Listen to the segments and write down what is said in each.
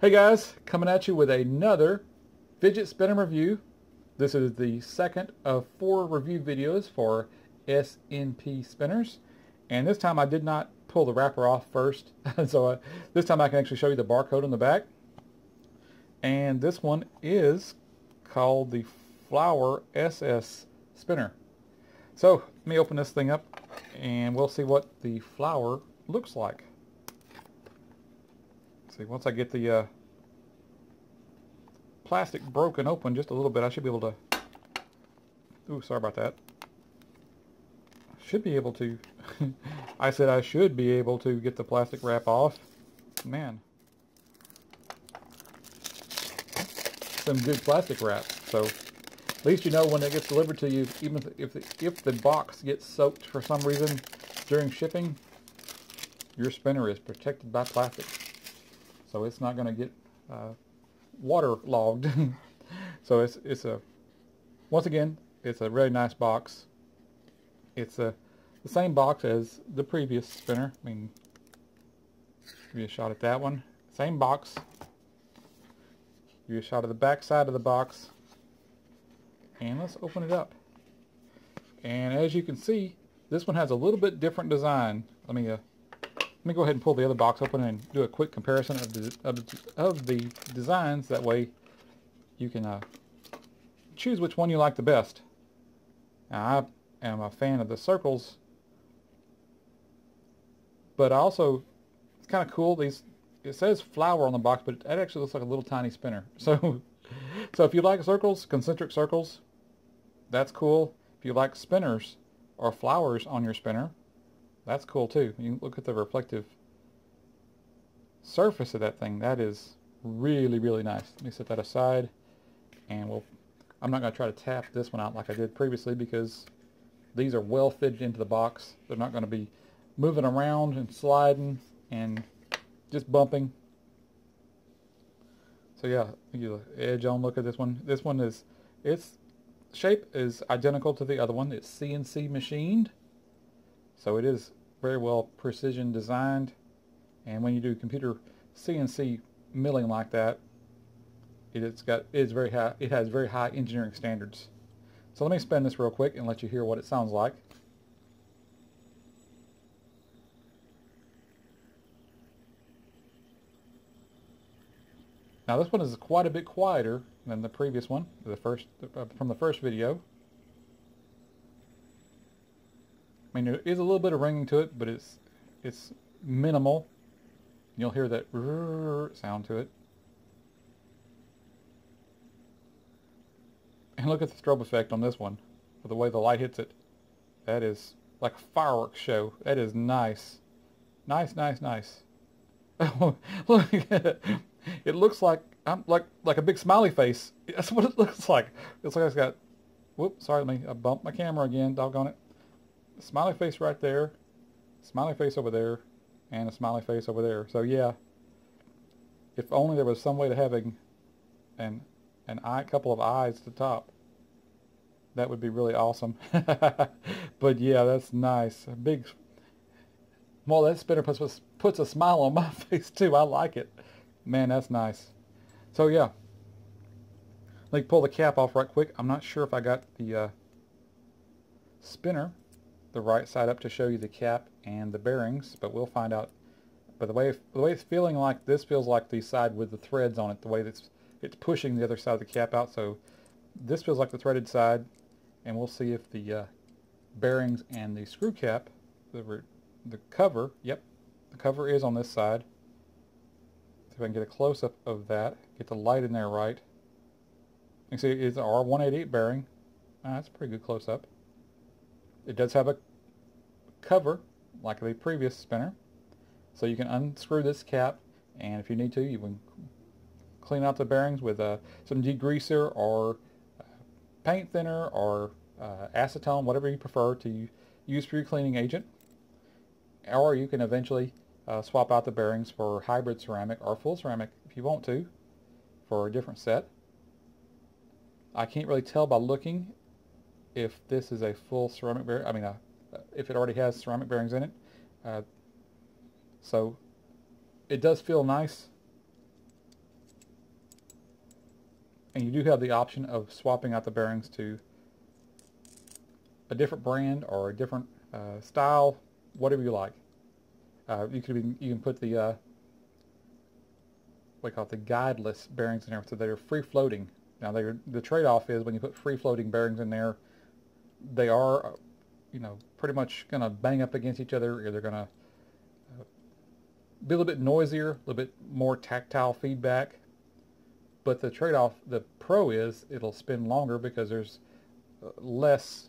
Hey guys, coming at you with another fidget spinner review. This is the second of 4 review videos for SNP spinners, and this time I did not pull the wrapper off first, so this time I can actually show you the barcode on the back. And this one is called the Flower SS spinner. So let me open this thing up and we'll see what the flower looks like. See, once I get the plastic broken open just a little bit, I should be able to... Ooh, sorry about that. Should be able to... I said I should be able to get the plastic wrap off. Man. Some good plastic wrap. So at least you know when it gets delivered to you, even if the box gets soaked for some reason during shipping, your spinner is protected by plastic. So it's not going to get waterlogged. So it's a, once again, it's a really nice box. It's the same box as the previous spinner. I mean, give you a shot at that one. Same box. Give you a shot of the back side of the box. And let's open it up. And as you can see, this one has a little bit different design. Let me go ahead and pull the other box open and do a quick comparison of the designs. That way you can choose which one you like the best. Now, I am a fan of the circles, but also it's kind of cool. It says flower on the box, but it actually looks like a little tiny spinner. So if you like circles, concentric circles, that's cool. If you like spinners or flowers on your spinner, that's cool too. You look at the reflective surface of that thing. That is really, really nice. Let me set that aside, and I'm not going to try to tap this one out like I did previously because these are well fitted into the box. They're not going to be moving around and sliding and just bumping. So yeah, you edge on. Look at this one. This one is, its shape is identical to the other one. It's CNC machined. So it is very well precision designed, and when you do computer CNC milling like that, it has very high engineering standards. So let me spin this real quick and let you hear what it sounds like. Now this one is quite a bit quieter than the previous one, from the first video. I mean, there is a little bit of ringing to it, but it's minimal. You'll hear that sound to it. And look at the strobe effect on this one, with the way the light hits it. That is like a fireworks show. That is nice. Nice, nice, nice. Look, it looks like like a big smiley face. That's what it looks like. It's like it's got, whoops, sorry, I bumped my camera again, doggone it. Smiley face right there, smiley face over there, and a smiley face over there. So yeah, if only there was some way to having an couple of eyes at the top, that would be really awesome. But yeah, that's nice. Well, that spinner puts a smile on my face too. I like it. Man, that's nice. So yeah, let me pull the cap off right quick. I'm not sure if I got the spinner the right side up to show you the cap and the bearings, but we'll find out. But the way it's feeling like, this feels like the side with the threads on it, the way it's pushing the other side of the cap out. So this feels like the threaded side, and we'll see if the bearings and the screw cap, the cover, yep, the cover is on this side. See if I can get a close-up of that, get the light in there right. You can see it's an R188 bearing. That's a pretty good close-up. It does have a cover like the previous spinner, so you can unscrew this cap, and if you need to, you can clean out the bearings with some degreaser or paint thinner or acetone, whatever you prefer to use for your cleaning agent. Or you can eventually swap out the bearings for hybrid ceramic or full ceramic if you want to, for a different set. I can't really tell by looking if this is a full ceramic bearing. I mean, if it already has ceramic bearings in it. So it does feel nice. And you do have the option of swapping out the bearings to a different brand or a different style, whatever you like. You can put the what do you call it, the guideless bearings in there, so they're free floating. Now the trade-off is when you put free floating bearings in there, they are pretty much going to bang up against each other, or they're going to be a little bit noisier, a little bit more tactile feedback. But the trade-off, the pro is it'll spin longer because there's less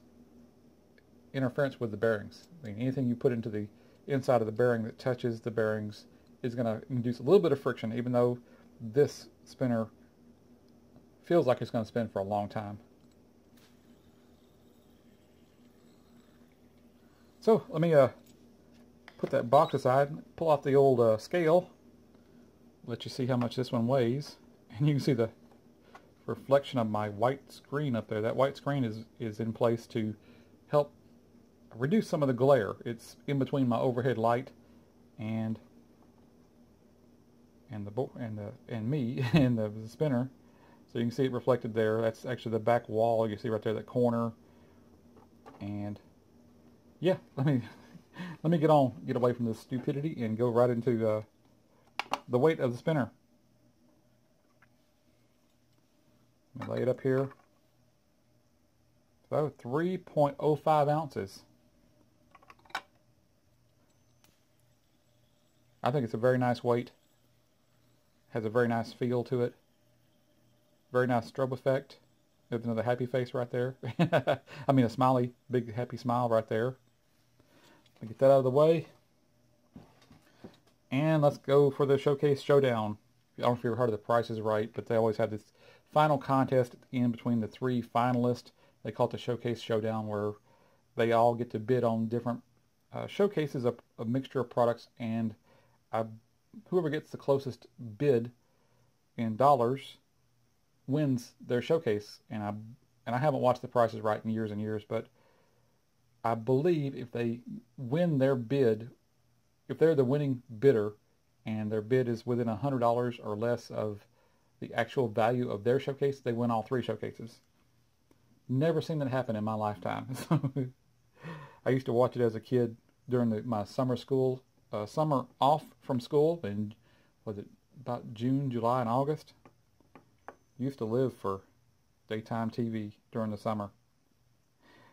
interference with the bearings. I mean, anything you put into the inside of the bearing that touches the bearings is going to induce a little bit of friction, even though this spinner feels like it's going to spin for a long time. So let me put that box aside, pull out the old scale, let you see how much this one weighs, and you can see the reflection of my white screen up there. That white screen is in place to help reduce some of the glare. It's in between my overhead light and me and the spinner, so you can see it reflected there. That's actually the back wall. You see right there, that corner. And yeah, let me get away from this stupidity and go right into the weight of the spinner. Let me lay it up here. So 3.05 ounces. I think it's a very nice weight. Has a very nice feel to it. Very nice strobe effect. There's another happy face right there. I mean, a smiley, big happy smile right there. Let me get that out of the way. And let's go for the Showcase Showdown. I don't know if you've ever heard of The Price is Right, but they always have this final contest in between the three finalists. They call it the Showcase Showdown, where they all get to bid on different showcases of a mixture of products, and whoever gets the closest bid in dollars wins their showcase. And I haven't watched The Price is Right in years and years, but I believe if they win their bid, if they're the winning bidder and their bid is within $100 or less of the actual value of their showcase, they win all three showcases. Never seen that happen in my lifetime. I used to watch it as a kid during my summer off from school, and was it about June, July, and August? Used to live for daytime TV during the summer.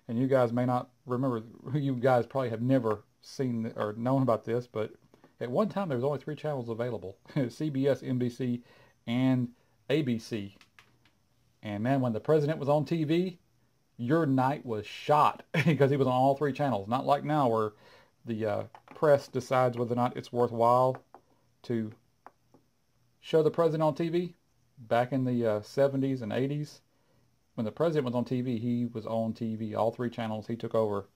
And you guys may not remember, you guys probably have never seen or known about this, but at one time there was only 3 channels available. CBS, NBC, and ABC. And man, when the president was on TV, your night was shot because he was on all 3 channels. Not like now where the press decides whether or not it's worthwhile to show the president on TV. Back in the 70s and 80s, when the president was on TV, he was on TV. All 3 channels, he took over.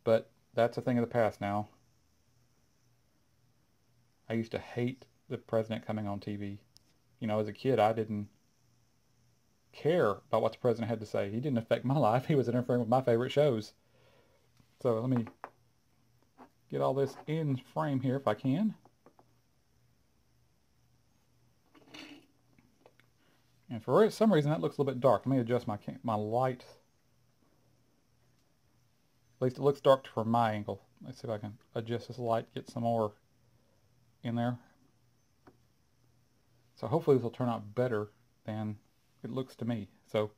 But that's a thing of the past now. I used to hate the president coming on TV. You know, as a kid, I didn't care about what the president had to say. He didn't affect my life. He was interfering with my favorite shows. So let me get all this in frame here if I can. And for some reason that looks a little bit dark. Let me adjust my light. At least it looks dark from my angle. Let's see if I can adjust this light, get some more in there. So hopefully this will turn out better than it looks to me. So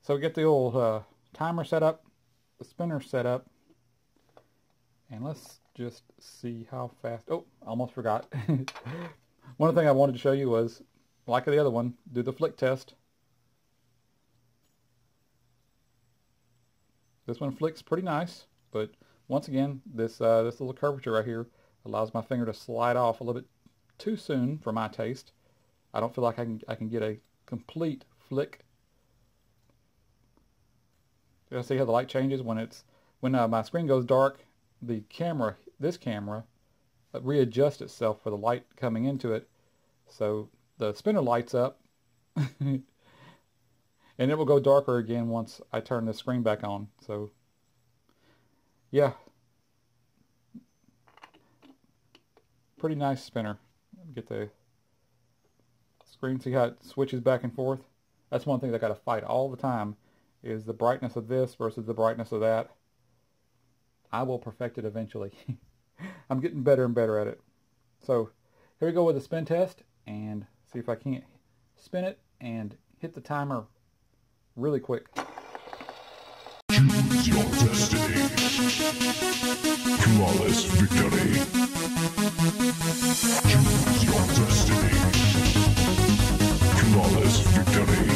get the old timer set up, the spinner set up, and let's just see how fast. Oh, I almost forgot. One thing I wanted to show you was, like the other one, do the flick test. This one flicks pretty nice, but once again, this little curvature right here allows my finger to slide off a little bit too soon for my taste. I don't feel like I can get a complete flick. You see how the light changes when my screen goes dark? The camera, this camera, readjusts itself for the light coming into it, so the spinner lights up, and it will go darker again once I turn the screen back on. So, yeah, pretty nice spinner. Get the screen, see how it switches back and forth. That's one thing I got to fight all the time, is the brightness of this versus the brightness of that. I will perfect it eventually. I'm getting better and better at it. So here we go with the spin test, and see if I can't spin it and hit the timer really quick. Choose your destiny. Flawless victory. Choose your destiny. Flawless victory.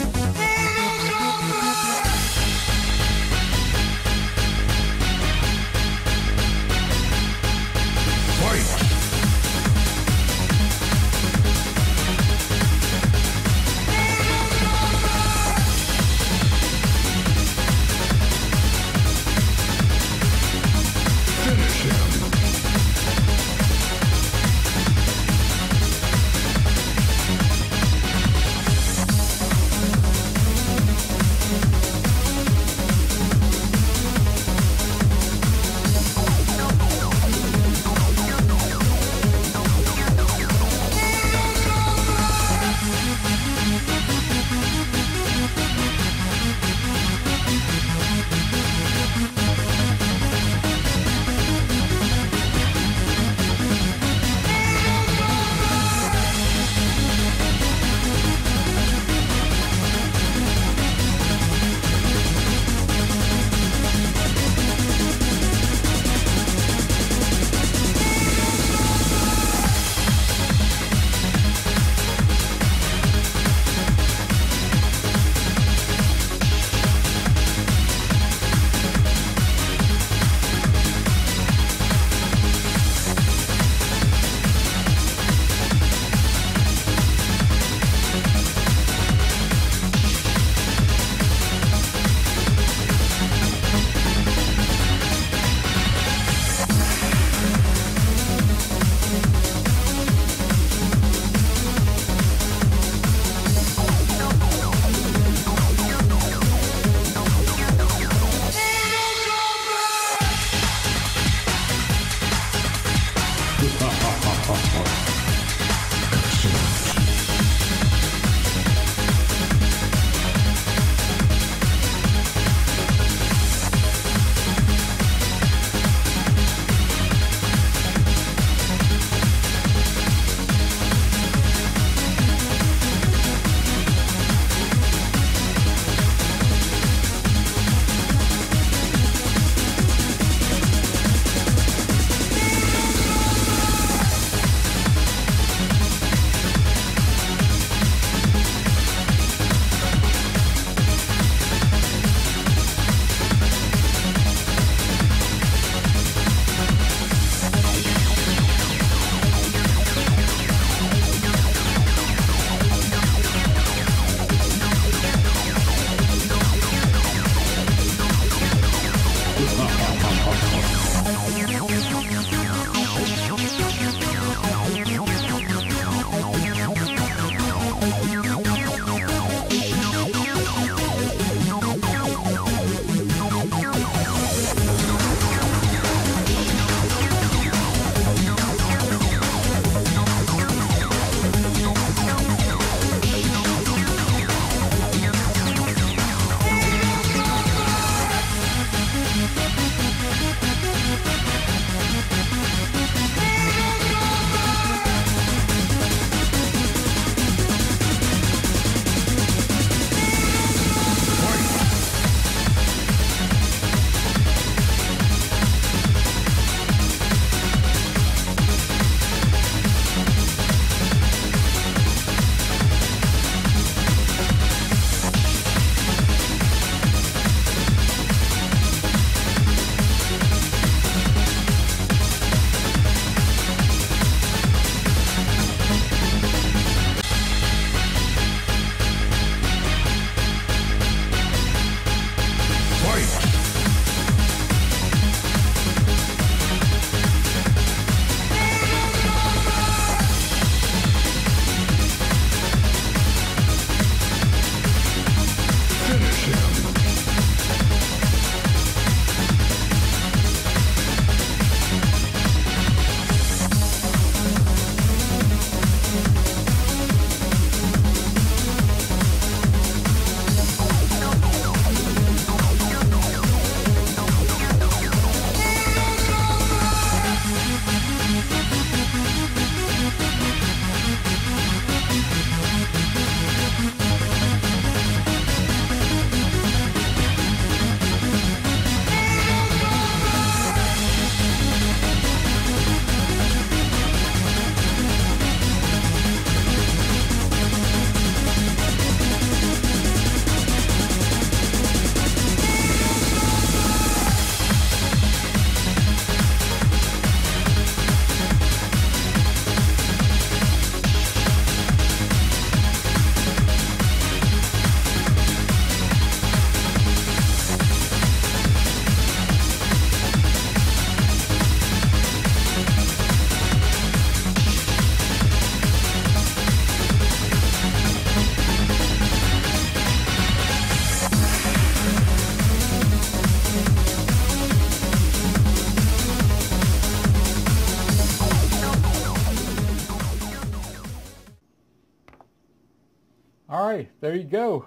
Alright, there you go.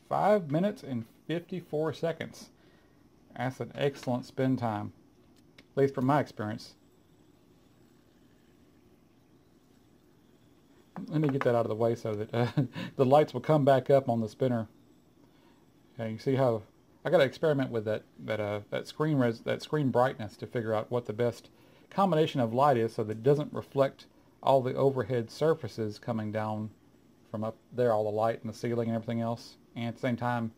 5 minutes and 54 seconds. That's an excellent spin time, at least from my experience. Let me get that out of the way so that the lights will come back up on the spinner. Okay, you see how I got to experiment with that screen brightness to figure out what the best combination of light is so that it doesn't reflect all the overhead surfaces coming down from up there, all the light in the ceiling and everything else, and at the same time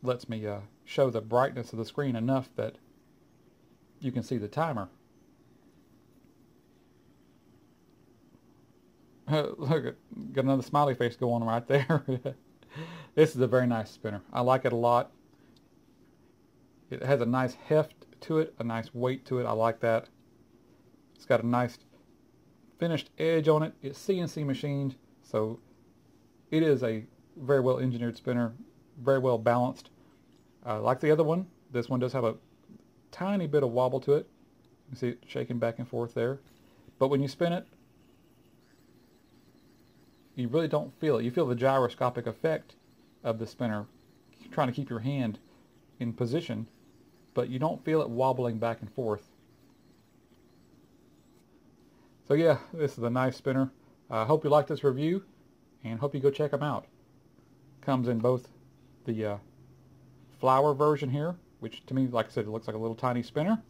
lets me show the brightness of the screen enough that you can see the timer. Look, got another smiley face going right there. This is a very nice spinner. I like it a lot. It has a nice heft to it, a nice weight to it. I like that. It's got a nice finished edge on it. It's CNC machined, so it is a very well engineered spinner, very well balanced. Like the other one, this one does have a tiny bit of wobble to it. You can see it shaking back and forth there. But when you spin it, you really don't feel it. You feel the gyroscopic effect of the spinner trying to keep your hand in position, but you don't feel it wobbling back and forth. So yeah, this is a nice spinner. I hope you like this review, and hope you go check them out. Comes in both the flower version here, which to me, like I said, it looks like a little tiny spinner,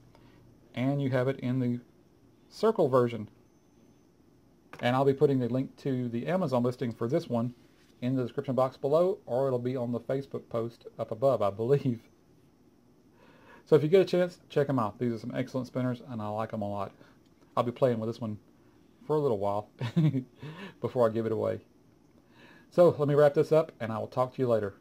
and you have it in the circle version. And I'll be putting the link to the Amazon listing for this one in the description box below, or it'll be on the Facebook post up above, I believe. So if you get a chance, check them out. These are some excellent spinners, and I like them a lot. I'll be playing with this one for a little while before I give it away. So let me wrap this up, and I will talk to you later.